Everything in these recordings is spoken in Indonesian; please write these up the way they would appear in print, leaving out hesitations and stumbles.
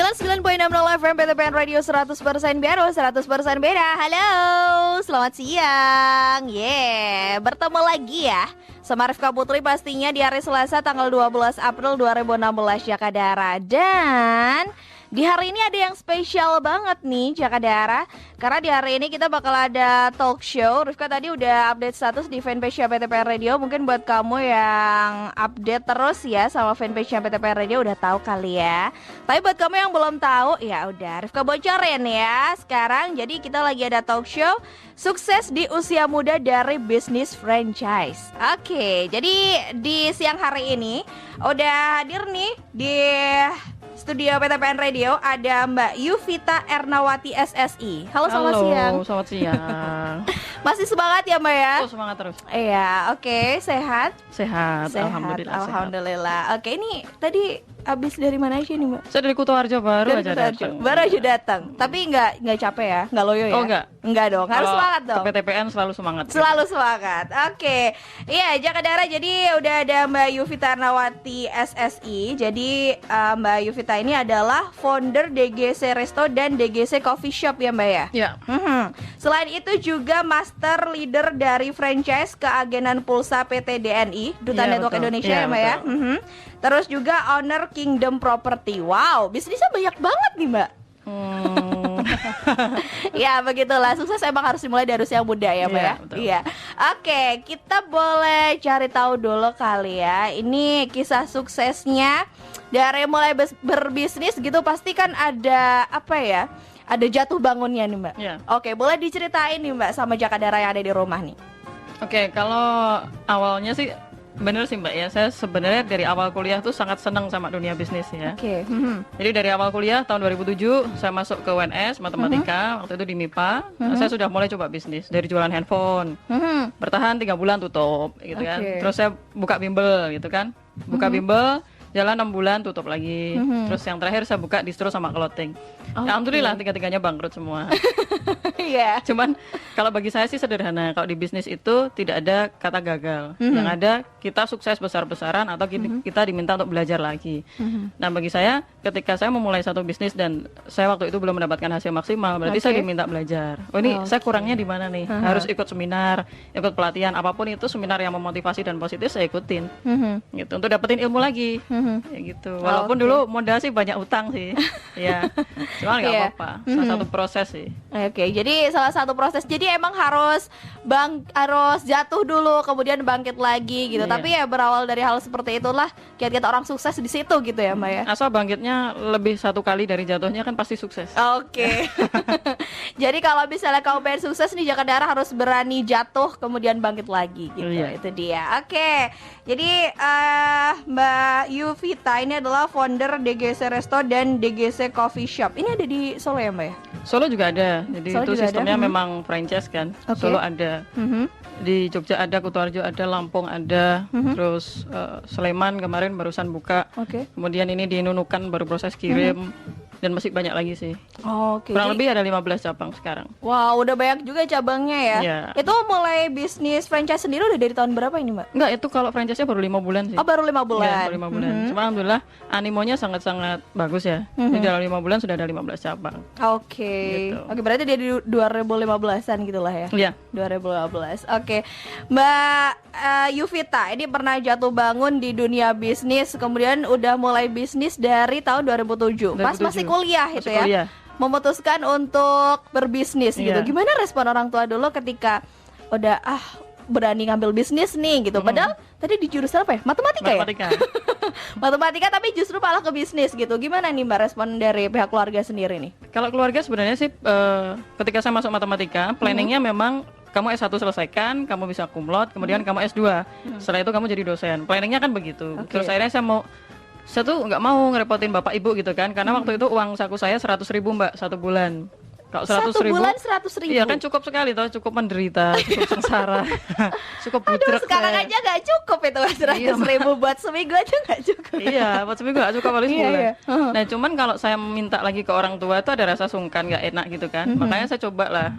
99.60 FM PTPN Radio 100% baru, 100% beda. Halo, selamat siang. Bertemu lagi ya sama Rifka Putri pastinya di hari Selasa tanggal 12 April 2016 Jakadara. Dan di hari ini ada yang spesial banget nih Jakadara, karena di hari ini kita bakal ada talk show. Rifka tadi udah update status di fanpage PTPN Radio. Mungkin buat kamu yang update terus ya sama fanpage PTPN Radio udah tahu kali ya. Tapi buat kamu yang belum tahu, ya udah Rifka bocorin ya sekarang. Jadi kita lagi ada talk show sukses di usia muda dari bisnis franchise. Oke, jadi di siang hari ini udah hadir nih di studio PTPN Radio ada Mbak Yuvita Ernawati SSI. Halo, selamat siang. Selamat siang. Masih semangat ya Mbak ya? Oh, semangat terus. Iya, oke. Sehat? Sehat. Alhamdulillah. Alhamdulillah. Oke, ini tadi habis dari mana aja nih Mbak? Saya dari Kutoarjo baru dari aja datang. Baru aja datang. Tapi nggak capek ya? Nggak loyo ya? Oh enggak. Enggak dong. Harus Kalau semangat dong. Ke PTPN selalu semangat. Selalu semangat. Oke. Iya, Jakadara, jadi udah ada Mbak Yuvita Ernawati SSI. Jadi Mbak Yuvita ini adalah founder DGC Resto dan DGC Coffee Shop ya Mbak ya? Ya. Selain itu juga master leader dari franchise keagenan pulsa PT DNI, Duta Ya, Network betul. Indonesia Ya, ya Mbak ya? Terus juga owner Kingdom Property. Wow, bisnisnya banyak banget nih Mbak. Ya begitulah, sukses emang harus dimulai dari usia muda ya Mbak ya? Betul. Iya. Oke, kita boleh cari tahu dulu kali ya. Ini kisah suksesnya dari mulai berbisnis gitu pasti kan ada apa ya? Ada jatuh bangunnya nih Mbak. Ya. Oke, boleh diceritain nih Mbak sama Jakadara yang ada di rumah nih. Oke, kalau awalnya sih bener sih Mbak ya. Saya sebenarnya dari awal kuliah tuh sangat senang sama dunia bisnis ya. Oke. Jadi dari awal kuliah tahun 2007 saya masuk ke UNS matematika, waktu itu di MIPA. Saya sudah mulai coba bisnis dari jualan handphone. Bertahan 3 bulan tutup gitu kan. Oke. Terus saya buka bimbel gitu kan. Buka bimbel, jalan 6 bulan tutup lagi. Terus yang terakhir saya buka distro sama clothing. Oke. Alhamdulillah tiga-tiganya bangkrut semua. Iya. Cuman kalau bagi saya sih sederhana. Kalau di bisnis itu tidak ada kata gagal. Yang ada kita sukses besar-besaran atau kita diminta untuk belajar lagi. Nah bagi saya ketika saya memulai satu bisnis dan saya waktu itu belum mendapatkan hasil maksimal, berarti saya diminta belajar. Oh ini saya kurangnya di mana nih? Harus ikut seminar, ikut pelatihan, apapun itu seminar yang memotivasi dan positif saya ikutin. Gitu untuk dapetin ilmu lagi. Ya gitu. Walaupun dulu modal sih banyak utang sih. Ya. Cuma nggak apa-apa. Salah satu proses sih. Oke, jadi salah satu proses. Jadi emang harus jatuh dulu kemudian bangkit lagi gitu. Iya. Tapi ya berawal dari hal seperti itulah kiat-kiat orang sukses di situ gitu ya, Mbak ya. Asal bangkitnya lebih 1 kali dari jatuhnya kan pasti sukses. Oke. Jadi kalau misalnya kamu pengen sukses nih Jakadara harus berani jatuh kemudian bangkit lagi gitu. Iya. Itu dia. Oke. Jadi Mbak Yuvita ini adalah founder DGC Resto dan DGC Coffee Shop. Ini ada di Solo ya, Mbak ya? Solo juga ada. Jadi Solo itu juga sistemnya ada. memang franchise kan. Oke. Solo ada. Di Jogja ada, Kutoarjo ada, Lampung ada. Terus Sleman kemarin barusan buka. Oke. Kemudian ini di Nunukan baru proses kirim. Dan masih banyak lagi sih. Oke. Kurang lebih ada 15 cabang sekarang. Wow, udah banyak juga cabangnya ya. Iya. Itu mulai bisnis franchise sendiri udah dari tahun berapa ini, Mbak? Enggak, itu kalau franchise-nya baru 5 bulan sih. Oh, baru 5 Iya, bulan. baru 5 bulan. Cuma alhamdulillah animonya sangat-sangat bagus ya. Jadi dalam 5 bulan sudah ada 15 cabang. Oke. Gitu. Oke, berarti dari 2015-an gitulah ya. Iya. 2015. Oke. Mbak Yuvita ini pernah jatuh bangun di dunia bisnis, kemudian udah mulai bisnis dari tahun 2007. Pas 2007. masih kuliah itu Masih ya. kuliah. Memutuskan untuk berbisnis gitu. Iya. Gimana respon orang tua dulu ketika udah berani ngambil bisnis nih gitu. Padahal tadi di jurusan apa ya? Matematika ya? Matematika. Matematika tapi justru malah ke bisnis gitu. Gimana nih Mbak respon dari pihak keluarga sendiri nih? Kalau keluarga sebenarnya sih ketika saya masuk matematika, planningnya memang kamu S1 selesaikan, kamu bisa kumlot, kemudian kamu S2. Setelah itu kamu jadi dosen. Planningnya kan begitu. Oke. Terus akhirnya saya tuh nggak mau ngerepotin bapak ibu gitu kan, karena waktu itu uang saku saya 100.000 Mbak 1 bulan. Kalau 100.000, bulan 100.000. iya kan cukup sekali toh, cukup menderita, cukup sengsara, cukup Aduh, budrek sekarang saya. aja gak cukup itu 100.000 buat seminggu aja gak cukup. Iya, buat seminggu gak cukup harus Iya, sebulan. iya. Nah, cuman kalau saya minta lagi ke orang tua itu ada rasa sungkan, gak enak gitu kan. Makanya saya coba lah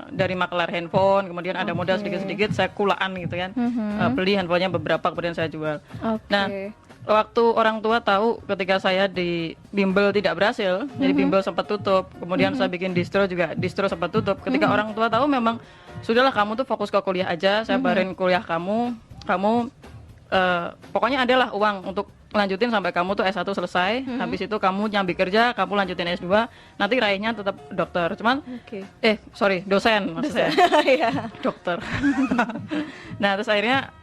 dari makelar handphone, kemudian ada modal sedikit-sedikit, saya kulaan gitu kan. Beli handphonenya beberapa, kemudian saya jual. Oke. Nah, waktu orang tua tahu ketika saya di bimbel tidak berhasil, jadi bimbel sempat tutup, kemudian saya bikin distro juga, distro sempat tutup. Ketika orang tua tahu memang sudahlah kamu tuh fokus ke kuliah aja, saya bayarin kuliah kamu pokoknya adalah uang untuk lanjutin sampai kamu tuh S1 selesai, habis itu kamu nyambi kerja, kamu lanjutin S2, nanti raihnya tetap dokter. Cuman dosen maksudnya. Dokter. Nah, terus akhirnya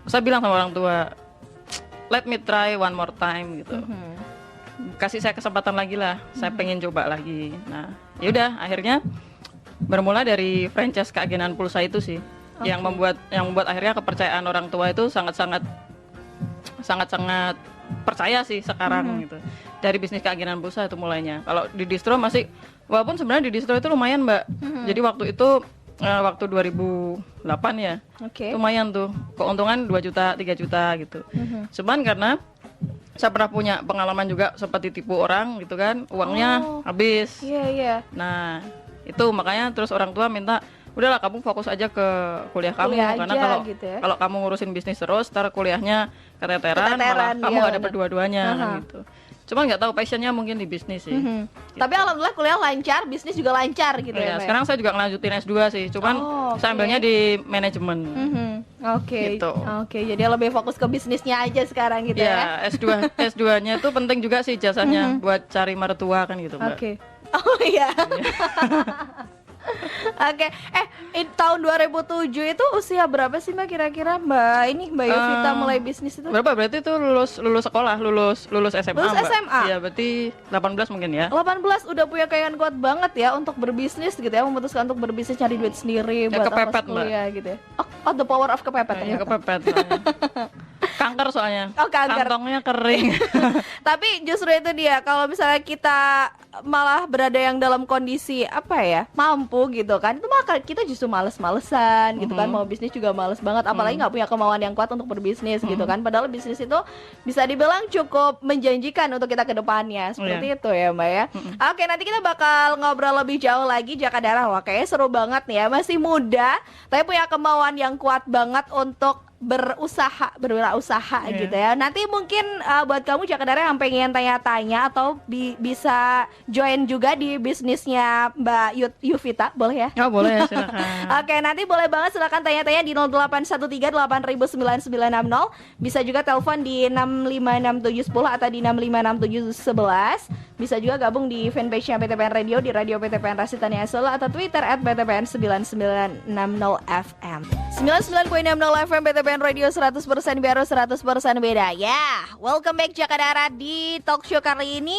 saya bilang sama orang tua, let me try one more time gitu. Kasih saya kesempatan lagi lah, saya pengen coba lagi. Nah, yaudah akhirnya bermula dari franchise keagenan pulsa itu sih. Yang membuat akhirnya kepercayaan orang tua itu sangat percaya sih sekarang gitu. Dari bisnis keagenan pulsa itu mulainya. Kalau di distro masih, walaupun sebenarnya di distro itu lumayan Mbak. Jadi waktu itu waktu 2008 ya, lumayan tuh, keuntungan 2 juta, 3 juta gitu. Cuman karena saya pernah punya pengalaman juga seperti tipu orang gitu kan, uangnya habis. Nah itu makanya terus orang tua minta, udahlah kamu fokus aja ke kuliah kamu, karena kalau gitu ya. kalau kamu ngurusin bisnis terus, ntar kuliahnya keteteran malah kamu nggak dapet dua-duanya gitu. Cuman nggak tahu passionnya mungkin di bisnis sih. Gitu. Tapi alhamdulillah kuliah lancar, bisnis juga lancar gitu ya. Sekarang saya juga ngelanjutin S2 sih, cuman saya ambilnya di manajemen. Gitu. Jadi lebih fokus ke bisnisnya aja sekarang gitu ya. S2-nya itu penting juga sih jasanya buat cari mertua kan gitu, Mbak. Oh iya. Tahun 2007 itu usia berapa sih Mbak kira-kira Mbak Yovita mulai bisnis itu? Berapa berarti itu lulus sekolah, lulus SMA. Lulus SMA? Iya, berarti 18 mungkin ya. 18 udah punya keinginan kuat banget ya untuk berbisnis gitu ya, memutuskan untuk berbisnis, cari duit sendiri buat kepepet, kuliah gitu ya. The power of kepepet. Iya, kepepet. Kanker soalnya. Kanker. Kantongnya kering. Tapi justru itu dia, kalau misalnya kita malah berada yang dalam kondisi mampu gitu kan, itu maka kita justru males-malesan gitu kan, mau bisnis juga males banget, apalagi nggak punya kemauan yang kuat untuk berbisnis gitu kan, padahal bisnis itu bisa dibilang cukup menjanjikan untuk kita ke depannya, seperti itu ya Mbak ya. Oke, nanti kita bakal ngobrol lebih jauh lagi. Jaka Darah, wah kayaknya seru banget nih ya, masih muda tapi punya kemauan yang kuat banget untuk berwirausaha gitu ya. Nanti mungkin buat kamu Jaka Darah yang pengen tanya-tanya atau bisa join juga di bisnisnya Mbak Yovita, boleh ya? Oh boleh, silakan. Oke, nanti boleh banget silakan tanya-tanya di 0813-8960. Bisa juga telepon di 656710 atau di 656711. Bisa juga gabung di fanpage-nya PTPN Radio di Radio PTPN Rasitania Solo atau Twitter @PTPN9960FM. 99.60 FM PTPN Radio 100% baru 100% beda. Welcome back Jaka Darah di talk show kali ini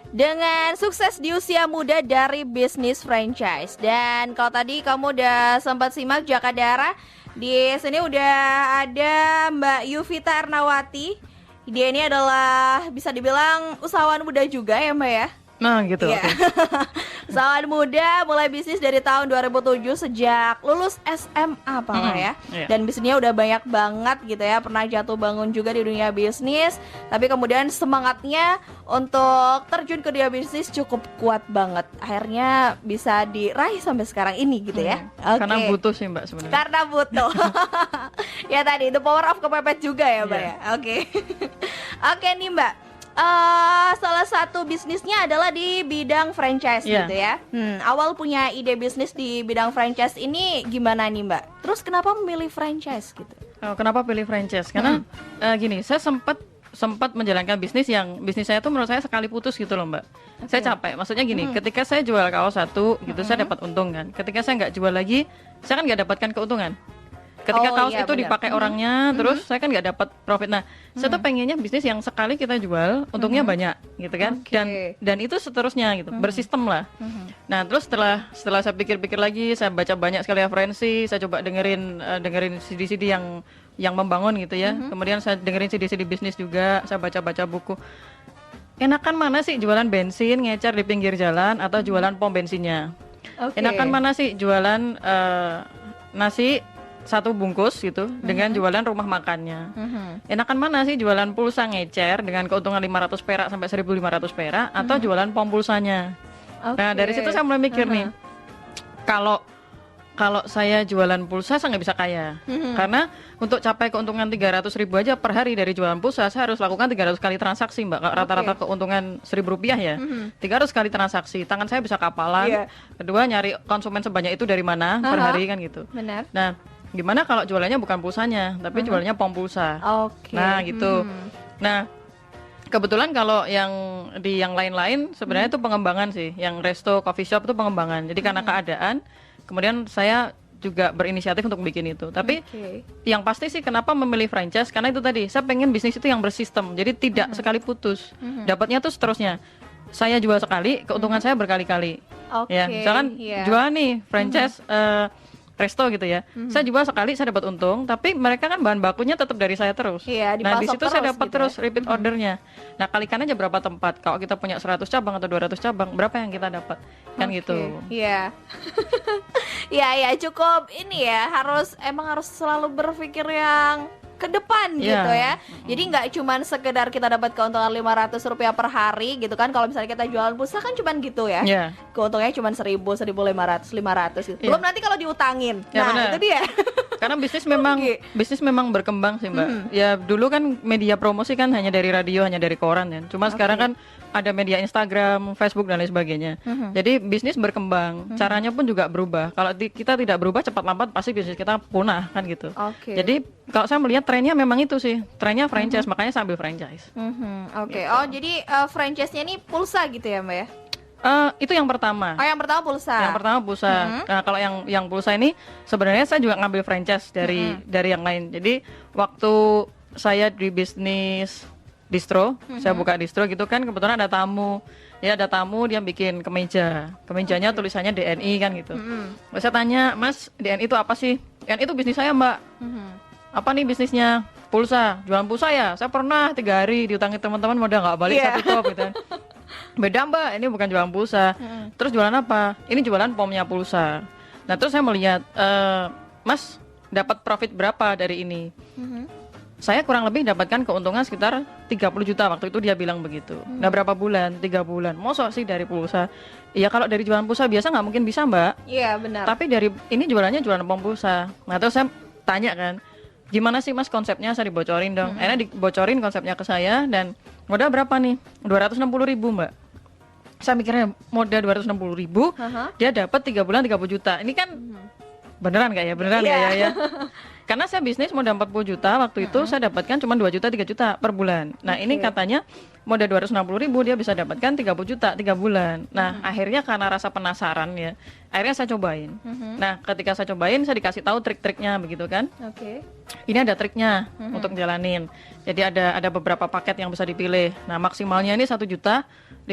dengan sukses di usia muda dari bisnis franchise. Dan kalau tadi kamu udah sempat simak Jaka Darah, di sini udah ada Mbak Yovita Ernawati. Dia ini adalah bisa dibilang usahawan muda juga ya Mbak ya? Nah gitu. Usahawan muda, mulai bisnis dari tahun 2007 sejak lulus SMA Pak ya. Dan bisnisnya udah banyak banget gitu ya. Pernah jatuh bangun juga di dunia bisnis, tapi kemudian semangatnya untuk terjun ke dunia bisnis cukup kuat banget. Akhirnya bisa diraih sampai sekarang ini gitu ya. Karena butuh sih Mbak sebenarnya. Karena butuh. Ya tadi the power of kepepet juga ya Mbak ya. Oke nih Mbak. Salah satu bisnisnya adalah di bidang franchise gitu ya. Awal punya ide bisnis di bidang franchise ini gimana nih Mbak? Terus kenapa memilih franchise gitu? Kenapa pilih franchise? Karena gini, saya sempat menjalankan bisnis saya tuh menurut saya sekali putus gitu loh Mbak. Saya capek, maksudnya gini, ketika saya jual kaos satu gitu saya dapat untung kan. Ketika saya nggak jual lagi, saya kan nggak dapatkan keuntungan. Ketika kaos itu dipakai orangnya, terus saya kan nggak dapat profit. Nah, saya tuh pengennya bisnis yang sekali kita jual, untungnya banyak, gitu kan? Dan itu seterusnya gitu, bersistem lah. Nah, terus setelah saya pikir-pikir lagi, saya baca banyak sekali referensi, saya coba dengerin CD-CD yang membangun gitu ya. Kemudian saya dengerin CD-CD bisnis juga, saya baca-baca buku. Enakan mana sih jualan bensin ngecer di pinggir jalan atau jualan pom bensinnya? Enakan mana sih jualan nasi satu bungkus gitu dengan jualan rumah makannya. Enakan mana sih jualan pulsa ngecer dengan keuntungan 500 perak sampai 1.500 perak atau jualan pom pulsanya. Nah, dari situ saya mulai mikir nih. Kalau Kalau saya jualan pulsa saya nggak bisa kaya. Karena untuk capai keuntungan 300.000 aja per hari dari jualan pulsa, saya harus lakukan 300 kali transaksi, Mbak. Rata-rata keuntungan Rp1.000 ya. 300 kali transaksi. Tangan saya bisa kapalan. Kedua, nyari konsumen sebanyak itu dari mana per hari kan gitu. Benar. Nah, gimana kalau jualannya bukan pulsanya, tapi jualannya pom pulsa. Nah, gitu. Nah, kebetulan kalau yang di yang lain-lain sebenarnya itu pengembangan sih. Yang resto, coffee shop itu pengembangan. Jadi karena keadaan, kemudian saya juga berinisiatif untuk bikin itu. Tapi yang pasti sih kenapa memilih franchise, karena itu tadi saya pengen bisnis itu yang bersistem. Jadi tidak sekali putus. Dapatnya tuh seterusnya. Saya jual sekali, keuntungan saya berkali-kali. Ya, misalkan jual nih franchise resto gitu ya. Saya jual sekali saya dapat untung, tapi mereka kan bahan bakunya tetap dari saya terus. Nah, di situ saya dapat gitu terus repeat ordernya. Nah, kalikan aja berapa tempat. Kalau kita punya 100 cabang atau 200 cabang, berapa yang kita dapat? Kan gitu. Iya. Ya cukup ini ya, emang harus selalu berpikir yang ke depan gitu ya. Jadi nggak cuman sekedar kita dapat keuntungan Rp500 per hari gitu kan. Kalau misalnya kita jualan pulsa kan cuman gitu ya. Keuntungannya cuman 1.000, 1.500, 500 gitu. Belum nanti kalau diutangin. Nah, bener. itu dia. Karena bisnis memang berkembang sih, Mbak. Ya dulu kan media promosi kan hanya dari radio, hanya dari koran ya. Cuma sekarang kan ada media Instagram, Facebook dan lain sebagainya. Jadi bisnis berkembang, caranya pun juga berubah. Kalau kita tidak berubah cepat lambat pasti bisnis kita punah kan gitu. Jadi kalau saya melihat trennya memang itu sih, trennya franchise, makanya saya ambil franchise. Gitu. Oh jadi franchise-nya ini pulsa gitu ya, Mbak ya? Itu yang pertama. Oh, yang pertama pulsa. Yang pertama pulsa. Nah, kalau yang pulsa ini sebenarnya saya juga ngambil franchise dari yang lain. Jadi waktu saya di bisnis distro, saya buka distro gitu kan, kebetulan ada tamu. Ya ada tamu, dia bikin kemejanya tulisannya DNI kan gitu. Saya tanya, Mas, DNI itu apa sih? DNI itu bisnis saya, Mbak. Apa nih bisnisnya? Pulsa, jualan pulsa ya. Saya pernah 3 hari diutangi teman-teman modal nggak balik 1 top gitu kan. Beda, Mbak, ini bukan jualan pulsa. Terus jualan apa? Ini jualan pomnya pulsa. Nah terus saya melihat, Mas dapat profit berapa dari ini? Saya kurang lebih dapatkan keuntungan sekitar 30 juta waktu itu, dia bilang begitu. Nah berapa bulan? 3 bulan. Mosok sih dari pulsa? Iya, kalau dari jualan pulsa biasa nggak mungkin bisa, Mbak. Iya benar. Tapi dari ini jualannya jualan pom pulsa. Nah terus saya tanya kan, gimana sih Mas konsepnya? Saya dibocorin dong. Akhirnya dibocorin konsepnya ke saya, dan modal berapa nih? 260.000, Mbak. Saya mikirnya modal 260.000, dia dapat 3 bulan 30 juta. Ini kan beneran nggak ya? Beneran nggak ya? Karena saya bisnis modal 40 juta waktu itu, saya dapatkan cuma 2 juta 3 juta per bulan. Nah ini katanya modal 260.000 dia bisa dapatkan 30 juta 3 bulan. Nah akhirnya karena rasa penasaran ya, akhirnya saya cobain. Nah ketika saya cobain, saya dikasih tahu trik-triknya begitu kan. Ini ada triknya untuk jalanin. Jadi ada beberapa paket yang bisa dipilih. Nah maksimalnya ini 1.530.000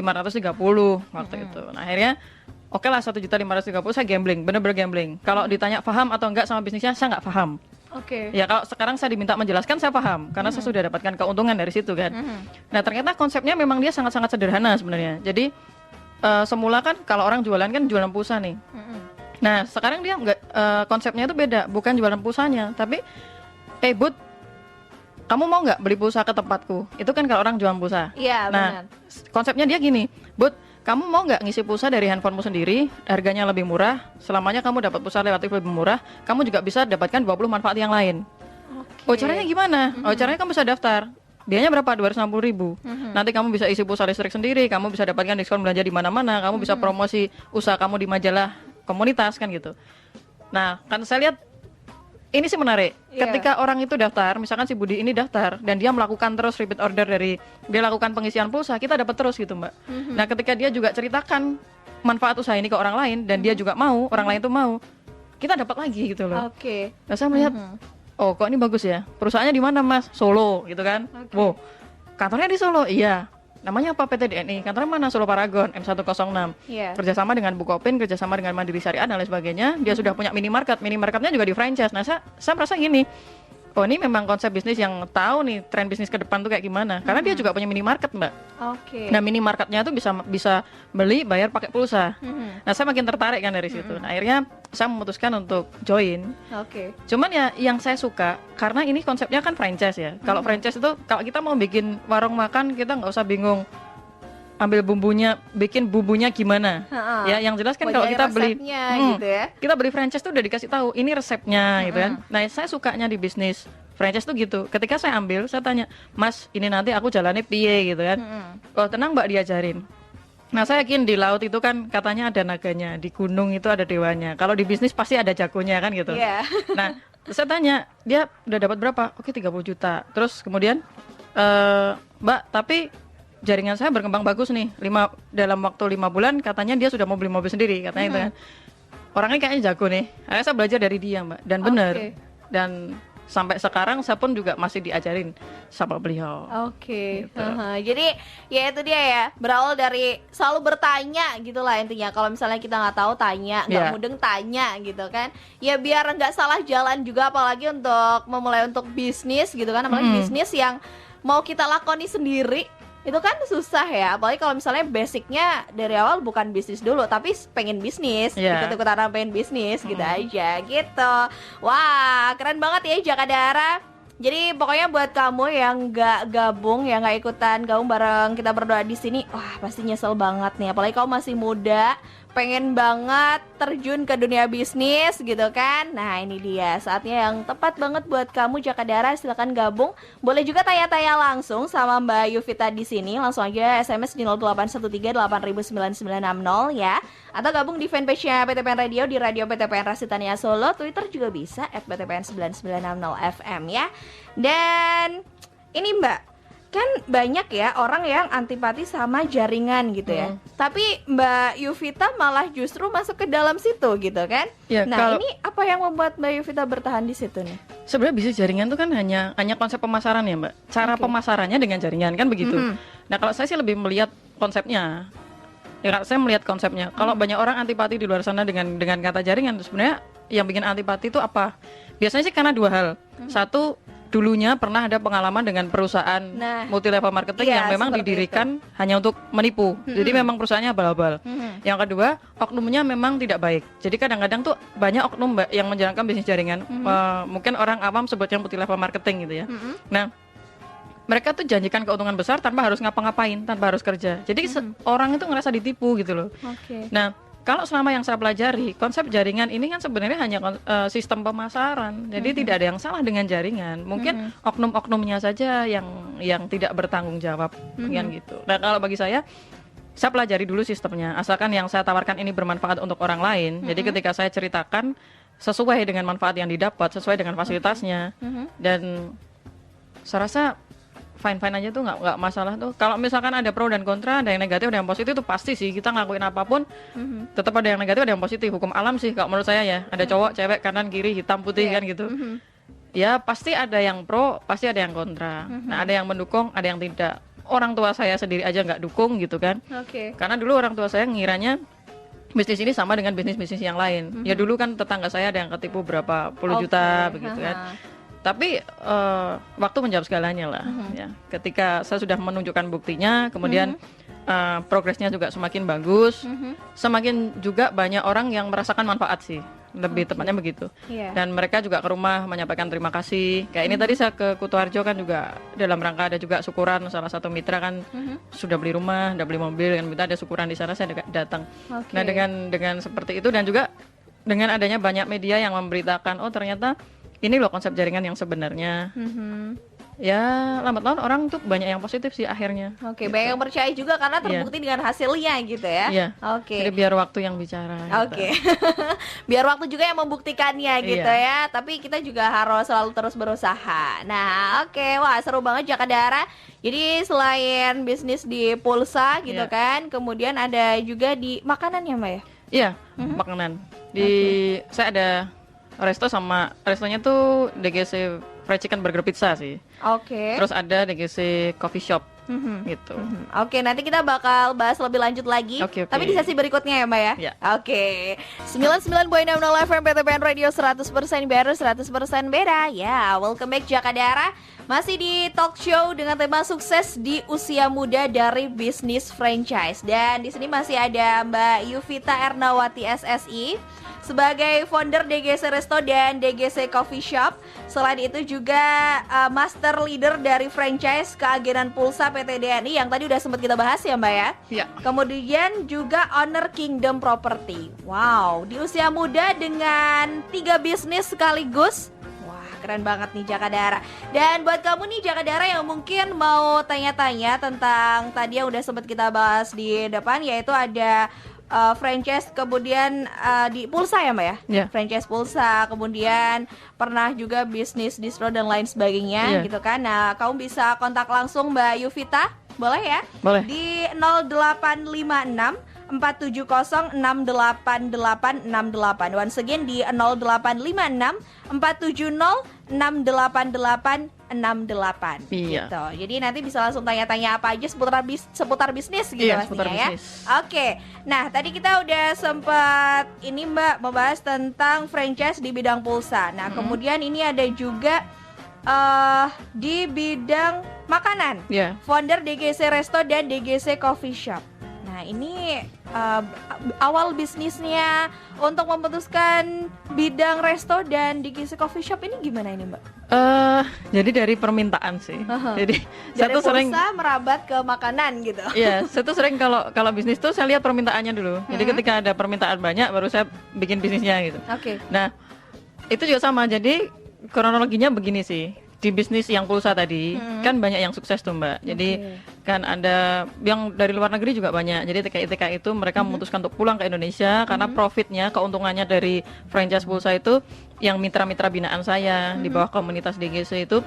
waktu itu. Nah akhirnya oke lah, 1.530.000 saya gambling, bener-bener gambling. Kalau ditanya paham atau enggak sama bisnisnya, saya nggak paham. Ya kalau sekarang saya diminta menjelaskan, saya paham karena saya sudah dapatkan keuntungan dari situ kan. Nah ternyata konsepnya memang dia sangat-sangat sederhana sebenarnya. Jadi semula kan kalau orang jualan kan jualan pulsa nih. Nah sekarang dia nggak, konsepnya itu beda, bukan jualan pulsanya, tapi Bud, kamu mau nggak beli pulsa ke tempatku? Itu kan kalau orang jualan pulsa. Iya nah, konsepnya dia gini, Bud, kamu mau nggak ngisi pulsa dari handphonemu sendiri, harganya lebih murah, selamanya kamu dapat pulsa relatif lebih murah, kamu juga bisa dapatkan 20 manfaat yang lain. Oh caranya gimana? Oh caranya kamu bisa daftar, biayanya berapa? 260.000. Nanti kamu bisa isi pulsa listrik sendiri, kamu bisa dapatkan diskon belanja di mana-mana, kamu bisa promosi usaha kamu di majalah komunitas kan gitu. Nah kan saya lihat ini sih menarik. Ketika orang itu daftar, misalkan si Budi ini daftar dan dia melakukan terus repeat order dari dia lakukan pengisian pulsa, kita dapat terus gitu, Mbak. Nah, ketika dia juga ceritakan manfaat usaha ini ke orang lain dan dia juga mau, orang lain tuh mau, kita dapat lagi gitu loh. Nah, saya melihat, oh kok ini bagus ya. Perusahaannya di mana, Mas? Solo gitu kan. Wow. Kantornya di Solo. Iya. Namanya apa? PT DNI. Kantornya mana? Solo Paragon M106. Kerjasama dengan Bukopin, kerjasama dengan Mandiri Syariah dan lain sebagainya. Dia sudah punya minimarket. Minimarketnya juga di franchise. Nah saya merasa gini, oh ini memang konsep bisnis yang tahu nih tren bisnis ke depan tuh kayak gimana. Karena dia juga punya minimarket, Mbak. Nah minimarketnya tuh bisa beli, bayar pakai pulsa. Nah saya makin tertarik kan dari situ. Nah, akhirnya saya memutuskan untuk join. Cuman ya yang saya suka karena ini konsepnya kan franchise ya. Kalau franchise itu kalau kita mau bikin warung makan, kita nggak usah bingung ambil bumbunya, bikin bumbunya gimana. Ya, yang jelas kan kalau kita beli gitu ya. Kita beli franchise tuh udah dikasih tahu ini resepnya gitu kan. Nah, saya sukanya di bisnis franchise tuh gitu. Ketika saya ambil, saya tanya, "Mas, ini nanti aku jalani piye?" gitu kan. "Oh, tenang Mbak, diajarin." Nah, saya yakin di laut itu kan katanya ada naganya, di gunung itu ada dewanya. Kalau di bisnis pasti ada jagonya kan gitu. Yeah. Nah, saya tanya, "Dia udah dapat berapa?" "Oke, 30 juta." Terus kemudian "Mbak, tapi jaringan saya berkembang bagus nih. Dalam waktu 5 bulan katanya dia sudah mau beli mobil sendiri," katanya itu kan. Orangnya kayaknya jago nih. Akhirnya saya belajar dari dia, Mbak. Dan benar. Dan sampai sekarang saya pun juga masih diajarin sama beliau. Gitu. Jadi ya itu dia ya, berawal dari selalu bertanya gitulah intinya. Kalau misalnya kita nggak tahu tanya, nggak mudeng tanya gitu kan. Ya biar nggak salah jalan juga, apalagi untuk memulai untuk bisnis gitu kan. Apalagi bisnis yang mau kita lakoni sendiri itu kan susah ya, apalagi kalau misalnya basicnya dari awal bukan bisnis dulu tapi pengen bisnis, ikut-ikutan pengen bisnis gitu aja gitu. Wah, keren banget ya Jakadara. Jadi pokoknya buat kamu yang nggak gabung, yang nggak ikutan gabung bareng kita berdoa di sini, wah pasti nyesel banget nih. Apalagi kamu masih muda, pengen banget terjun ke dunia bisnis gitu kan. Nah ini dia saatnya yang tepat banget buat kamu Jakadara. Silakan gabung. Boleh juga tanya-tanya langsung sama Mbak Yuvita di sini. Langsung aja SMS di 0813-809960 ya. Atau gabung di fanpage-nya PTPN Radio di Radio PTPN Rasitania Solo. Twitter juga bisa @PTPN9960FM ya. Dan ini Mbak, kan banyak ya orang yang antipati sama jaringan gitu ya. Tapi Mbak Yuvita malah justru masuk ke dalam situ gitu kan. Ya, nah ini apa yang membuat Mbak Yuvita bertahan di situ nih? Sebenarnya bisnis jaringan itu kan hanya konsep pemasaran ya Mbak. Cara pemasarannya dengan jaringan kan begitu. Nah kalau saya sih lebih melihat konsepnya. Ya saya melihat konsepnya. Kalau banyak orang antipati di luar sana dengan kata jaringan, sebenarnya yang bikin antipati itu apa? Biasanya sih karena dua hal. Satu, dulunya pernah ada pengalaman dengan perusahaan multi level marketing yang memang didirikan hanya untuk menipu. Jadi memang perusahaannya abal-abal. Yang kedua, oknumnya memang tidak baik. Jadi kadang-kadang tuh banyak oknum Mbak yang menjalankan bisnis jaringan. Mungkin orang awam sebutnya multi level marketing gitu ya. Nah, mereka tuh janjikan keuntungan besar tanpa harus ngapa-ngapain, tanpa harus kerja. Jadi orang itu ngerasa ditipu gitu loh. Nah, kalau selama yang saya pelajari, konsep jaringan ini kan sebenarnya hanya sistem pemasaran. Jadi tidak ada yang salah dengan jaringan. Mungkin oknum-oknumnya saja yang tidak bertanggung jawab, kan gitu. Nah, kalau bagi saya pelajari dulu sistemnya. Asalkan yang saya tawarkan ini bermanfaat untuk orang lain. Jadi ketika saya ceritakan sesuai dengan manfaat yang didapat, sesuai dengan fasilitasnya, dan saya rasa fine-fine aja tuh, nggak masalah tuh. Kalau misalkan ada pro dan kontra, ada yang negatif, ada yang positif, itu pasti sih kita ngelakuin apapun tetap ada yang negatif, ada yang positif. Hukum alam sih kalau menurut saya ya. Ada cowok, cewek, kanan, kiri, hitam, putih kan gitu. Ya pasti ada yang pro, pasti ada yang kontra. Nah ada yang mendukung, ada yang tidak. Orang tua saya sendiri aja nggak dukung gitu kan. Karena dulu orang tua saya ngiranya bisnis ini sama dengan bisnis-bisnis yang lain. Ya dulu kan tetangga saya ada yang ketipu berapa puluh juta begitu kan. Tapi waktu menjawab segalanya lah. Ya. Ketika saya sudah menunjukkan buktinya, kemudian progresnya juga semakin bagus, semakin juga banyak orang yang merasakan manfaat sih, lebih tepatnya begitu. Dan mereka juga ke rumah menyampaikan terima kasih. Kayak ini tadi saya ke Kutoarjo kan juga dalam rangka ada juga syukuran, salah satu mitra kan sudah beli rumah, sudah beli mobil, kan minta ada syukuran di sana, saya datang. Nah dengan seperti itu dan juga dengan adanya banyak media yang memberitakan, oh ternyata ini loh konsep jaringan yang sebenarnya. Ya lambat laun orang tuh banyak yang positif sih akhirnya. Gitu. Banyak yang percaya juga karena terbukti dengan hasilnya gitu ya. Jadi biar waktu yang bicara. Biar waktu juga yang membuktikannya gitu ya. Tapi kita juga harus selalu terus berusaha. Nah wah seru banget Jakadara. Jadi selain bisnis di pulsa gitu kan, kemudian ada juga di makanan ya Mbak ya? Iya, makanan. Saya ada restonya tuh DGC Fried Chicken Burger Pizza sih. Terus ada DGC Coffee Shop gitu. Nanti kita bakal bahas lebih lanjut lagi. Tapi di sesi berikutnya ya Mbak ya. 99.6 FM PTPN Radio 100% baru 100% beda. Ya, welcome back Jakadara. Masih di talk show dengan tema sukses di usia muda dari bisnis franchise. Dan di sini masih ada Mbak Yuvita Ernawati SSI. sebagai founder DGC Resto dan DGC Coffee Shop. Selain itu juga master leader dari franchise keagenan pulsa PT DNI yang tadi udah sempat kita bahas ya Mbak ya. Iya. Kemudian juga owner Kingdom Property. Wow, di usia muda dengan 3 bisnis sekaligus. Wah, keren banget nih Jakadara. Dan buat kamu nih Jakadara yang mungkin mau tanya-tanya tentang tadi yang udah sempat kita bahas di depan, yaitu ada franchise, kemudian di pulsa ya Mbak ya? Yeah. Franchise pulsa, kemudian pernah juga bisnis distro dan lain sebagainya gitu kan. Nah, kamu bisa kontak langsung Mbak Yuvita, boleh ya? Boleh. Di 0856 470 68868. Once again di 0856 470 68868. Iya. Gitu. Jadi nanti bisa langsung tanya-tanya apa aja seputar bisnis gitu Iya, pastinya seputar ya. bisnis. Oke. Nah, tadi kita udah sempat ini Mbak membahas tentang franchise di bidang pulsa. Nah, kemudian ini ada juga di bidang makanan. Iya. Founder DGC Resto dan DGC Coffee Shop. Nah, ini awal bisnisnya untuk memutuskan bidang resto dan DGC Coffee Shop ini gimana ini Mbak? Jadi dari permintaan sih. Jadi saya Dari tuh sering pulsa merabat ke makanan gitu. Iya, saya tuh sering kalau bisnis tuh saya lihat permintaannya dulu. Jadi ketika ada permintaan banyak baru saya bikin bisnisnya gitu. Oke. Nah, itu juga sama. Jadi kronologinya begini sih. Di bisnis yang pulsa tadi kan banyak yang sukses tuh Mbak. Jadi kan ada yang dari luar negeri juga banyak. Jadi TKI-TKI itu mereka memutuskan untuk pulang ke Indonesia karena profitnya, keuntungannya dari franchise pulsa itu yang mitra-mitra binaan saya di bawah komunitas DGC itu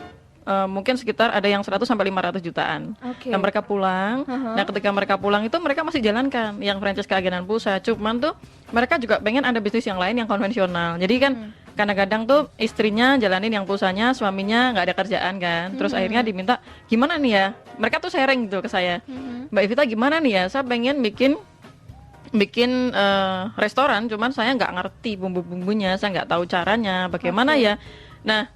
mungkin sekitar ada yang 100 sampai 500 jutaan. Oke. Dan mereka pulang. Nah, ketika mereka pulang itu mereka masih jalankan yang franchise keagenan pulsa. Cuman tuh mereka juga pengen ada bisnis yang lain yang konvensional. Jadi kan kadang-kadang tuh istrinya jalanin yang pulsanya, suaminya nggak ada kerjaan kan. Terus akhirnya diminta, gimana nih ya? Mereka tuh sharing gitu ke saya. Mbak Evita gimana nih ya? Saya pengen bikin restoran, cuman saya nggak ngerti bumbu-bumbunya, saya nggak tahu caranya, bagaimana ya. Nah,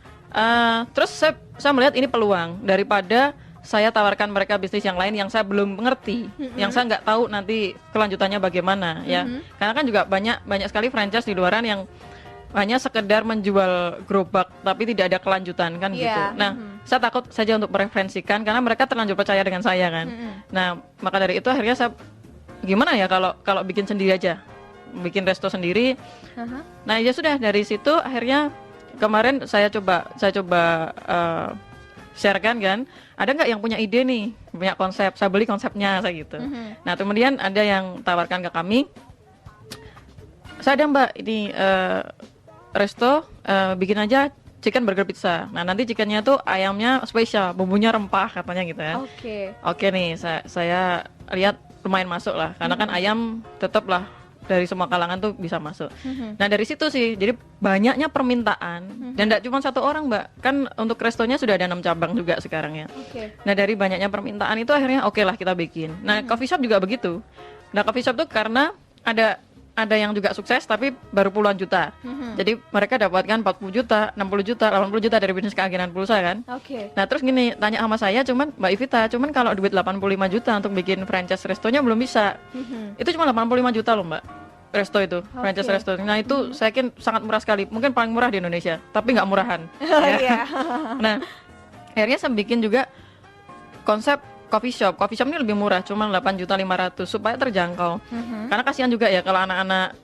terus saya melihat ini peluang daripada saya tawarkan mereka bisnis yang lain yang saya belum mengerti, yang saya nggak tahu nanti kelanjutannya bagaimana ya. Karena kan juga banyak sekali franchise di luaran yang hanya sekedar menjual gerobak tapi tidak ada kelanjutan kan gitu. Nah, saya takut saja untuk mereferensikan karena mereka terlanjur percaya dengan saya kan. Nah, maka dari itu akhirnya saya gimana ya kalau bikin sendiri aja, bikin resto sendiri. Nah, ya sudah dari situ akhirnya kemarin saya coba sharekan kan, ada nggak yang punya ide nih, punya konsep, saya beli konsepnya saya gitu. Nah, kemudian ada yang tawarkan ke kami, saya ada Mbak ini resto bikin aja chicken burger pizza. Nah, nanti chickennya tuh ayamnya spesial, bumbunya rempah katanya gitu ya. Oke nih, saya lihat lumayan masuk lah, karena kan ayam tetap lah dari semua kalangan tuh bisa masuk. Nah, dari situ sih, jadi banyaknya permintaan dan tidak cuma satu orang Mbak, kan untuk restonya sudah ada 6 cabang juga sekarang ya. Nah, dari banyaknya permintaan itu akhirnya oke lah kita bikin. Nah, coffee shop juga begitu. Nah, coffee shop tuh karena ada yang juga sukses tapi baru puluhan juta. Jadi mereka dapatkan 40 juta, 60 juta, 80 juta dari bisnis keagenan pulsa kan. Nah, terus gini, tanya sama saya, cuman Mbak Evita, cuman kalau duit 85 juta untuk bikin franchise restonya belum bisa. Itu cuma 85 juta loh Mbak. Resto itu, franchise resto. Nah, itu saya yakin sangat murah sekali. Mungkin paling murah di Indonesia, tapi nggak murahan. Nah, akhirnya saya bikin juga konsep coffee shop. Coffee shop ini lebih murah, cuma 8.500.000 supaya terjangkau. Karena kasihan juga ya kalau anak-anak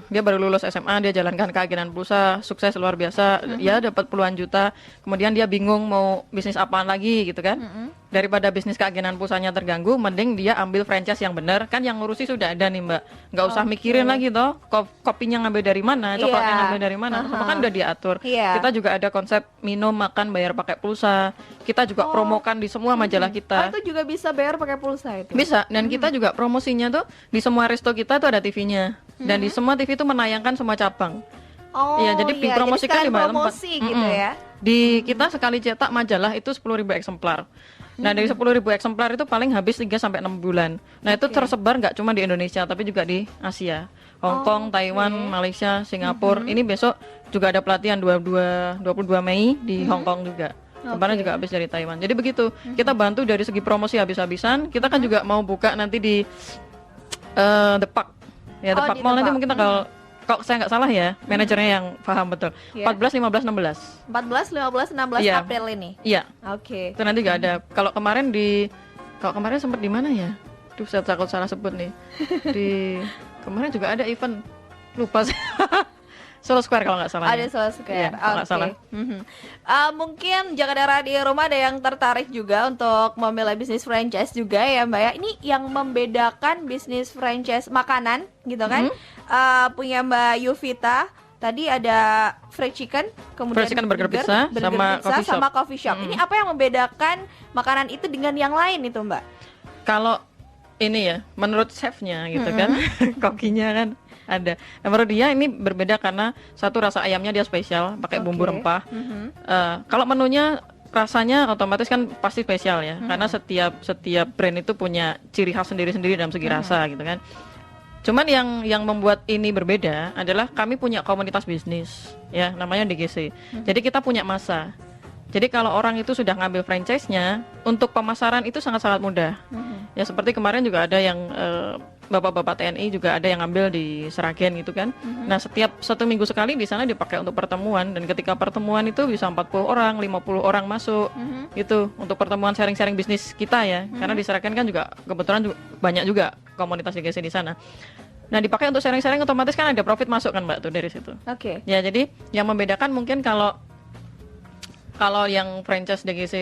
dia baru lulus SMA, dia jalankan keagenan pulsa, sukses luar biasa, ya dapat puluhan juta. Kemudian dia bingung mau bisnis apaan lagi gitu kan. Daripada bisnis keagenan pulsanya terganggu, mending dia ambil franchise yang benar. Kan yang ngurusi sudah ada nih Mbak. Nggak usah mikirin lagi toh kopinya ngambil dari mana, coklatnya ngambil dari mana. Semua kan udah diatur. Kita juga ada konsep minum, makan, bayar pakai pulsa. Kita juga promokan di semua majalah kita. Itu juga bisa bayar pakai pulsa itu? Bisa, dan kita juga promosinya tuh di semua resto kita tuh ada TV-nya. Dan di semua TV itu menayangkan semua cabang. Iya, jadi dipromosikan di mana tempat. Gitu ya. Di kita sekali cetak majalah itu 10.000 eksemplar. Nah, dari 10.000 eksemplar itu paling habis 3 sampai 6 bulan. Nah, itu tersebar nggak cuma di Indonesia tapi juga di Asia. Hong Kong, Taiwan, Malaysia, Singapura. Ini besok juga ada pelatihan 22 Mei di Hong Kong juga. Kemarin juga habis dari Taiwan. Jadi begitu. Kita bantu dari segi promosi habis-habisan. Kita kan juga mau buka nanti di The Park. Ya, The Park Mall nanti mungkin tanggal kok saya nggak salah ya, manajernya yang paham betul. Iya. 14, 15, 16. 14, 15, 16 Iya. April ini. Iya, Oke. itu nanti nggak ada. Kalau kemarin sempat di mana ya? Duh, saya takut salah sebut nih. Kemarin juga ada event, lupa sih. Solo Square kalau nggak salah. Ada Solo Iya, Square. kalau nggak salah. Mungkin Jakarta di rumah ada yang tertarik juga untuk memulai bisnis franchise juga ya Mbak ya. Ini yang membedakan bisnis franchise makanan gitu kan. Punya Mbak Yuvita. Tadi ada fried chicken, kemudian Fried chicken, burger pizza, sama coffee shop. Ini apa yang membedakan makanan itu dengan yang lain itu Mbak? Kalau ini ya, menurut chefnya gitu kan, kokinya kan ada. Nah, menurut dia ini berbeda karena satu, rasa ayamnya dia spesial, pakai bumbu rempah. Kalau menunya rasanya otomatis kan pasti spesial ya, karena setiap brand itu punya ciri khas sendiri-sendiri dalam segi rasa gitu kan. Cuman yang membuat ini berbeda adalah kami punya komunitas bisnis ya, namanya DGC. Jadi kita punya masa. Jadi kalau orang itu sudah ngambil franchise-nya, untuk pemasaran itu sangat-sangat mudah. Ya seperti kemarin juga ada yang bapak-bapak TNI juga ada yang ngambil di Seragen gitu kan. Nah setiap 1 minggu sekali di sana dipakai untuk pertemuan, dan ketika pertemuan itu bisa 40 orang, 50 orang masuk gitu untuk pertemuan sharing-sharing bisnis kita ya. Karena di Seragen kan juga kebetulan banyak juga komunitas DGC di sana. Nah dipakai untuk sharing-sharing, otomatis kan ada profit masuk kan Mbak tuh dari situ. Oke. Ya jadi yang membedakan mungkin kalau yang franchise DGC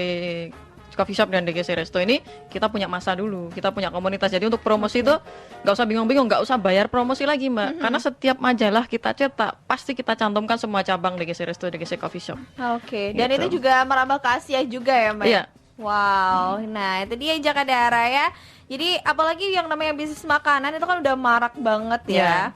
Coffee Shop dan DGC Resto ini kita punya masa dulu, kita punya komunitas. Jadi untuk promosi itu nggak usah bingung-bingung, nggak usah bayar promosi lagi Mbak, karena setiap majalah kita cetak pasti kita cantumkan semua cabang DGC Resto, DGC Coffee Shop. Oke. Dan Gitu. itu juga merambah ke Asia juga ya Mbak? Iya. Wow, nah itu dia Jakadara ya. Jadi apalagi yang namanya bisnis makanan itu kan udah marak banget ya.